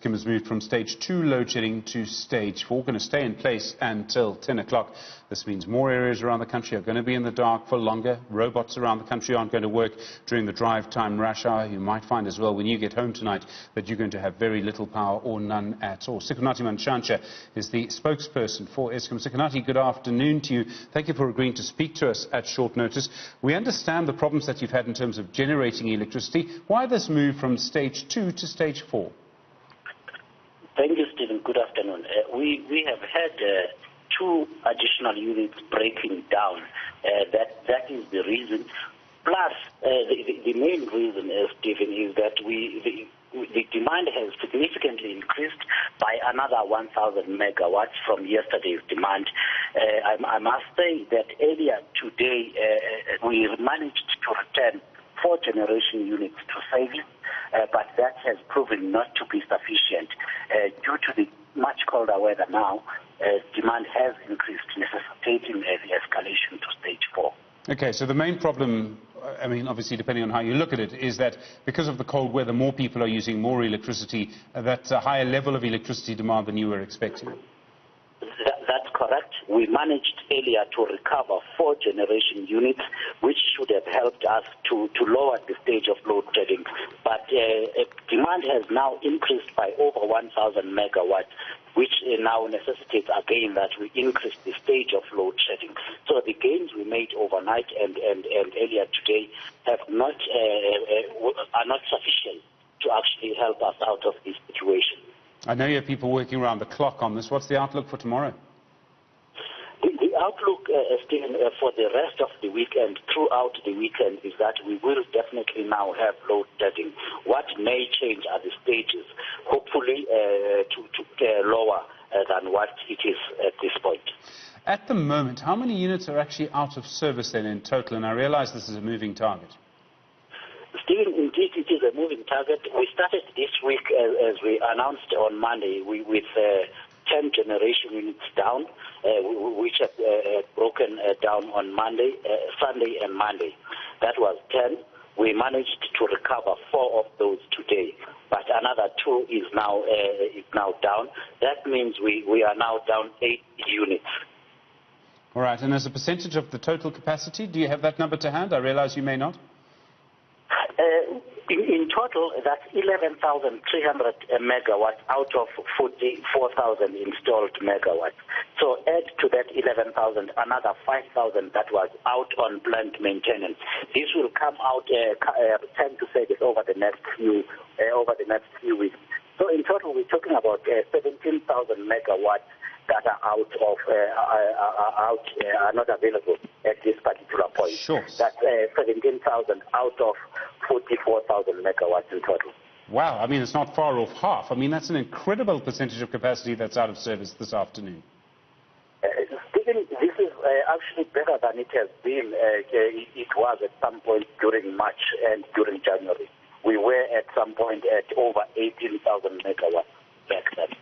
Eskom has moved from stage 2 load shedding to stage 4, going to stay in place until 10 o'clock. This means more areas around the country are going to be in the dark for longer. Robots around the country aren't going to work during the drive time rush hour. You might find as well when you get home tonight that you're going to have very little power or none at all. Sikonathi Mantshantsha is the spokesperson for Eskom. Sikonathi, good afternoon to you. Thank you for agreeing to speak to us at short notice. We understand the problems that you've had in terms of generating electricity. Why this move from stage 2 to stage 4? Thank you, Stephen. Good afternoon. We have had two additional units breaking down. That is the reason. Plus, the main reason, Stephen, is that the demand has significantly increased by another 1,000 megawatts from yesterday's demand. I must say that earlier today, we managed to return 4 generation units to service, but that has proven not to be sufficient. Due to the much colder weather now, demand has increased, necessitating the escalation to stage 4. Okay, so the main problem, I mean, obviously depending on how you look at it, is that because of the cold weather, more people are using more electricity. That's a higher level of electricity demand than you were expecting. That's correct. We managed earlier to recover 4 generation units, which should have helped us to lower the stage of load shedding. But demand has now increased by over 1,000 megawatts, which now necessitates again that we increase the stage of load shedding. So the gains we made overnight and earlier today have are not sufficient to actually help us out of this situation. I know you have people working around the clock on this. What's the outlook for tomorrow? The outlook, Stephen, for the rest of the weekend, throughout the weekend, is that we will definitely now have load shedding. What may change are the stages, hopefully to lower than what it is at this point. At the moment, how many units are actually out of service then in total? And I realize this is a moving target. Stephen, indeed, it is a moving target. We started this week, as we announced on Monday, with 10 generation units down, which have broken down on Sunday and Monday. That was 10. We managed to recover 4 of those today, but another 2 is now down. That means we are now down 8 units. All right, and as a percentage of the total capacity, do you have that number to hand? I realize you may not. In total, that's 11,300 megawatts out of 44,000 installed megawatts. So add to that 11,000 another 5,000 that was out on plant maintenance. This will come out time to service over the next few weeks. So in total, we're talking about 17,000 megawatts that are not available at this particular point. Sure. That's 17,000 out of 44,000 megawatts in total. Wow, I mean, it's not far off half. I mean, that's an incredible percentage of capacity that's out of service this afternoon. Stephen, this is actually better than it has been. It was at some point during March and during January. We were at some point at over 18,000 megawatts back then.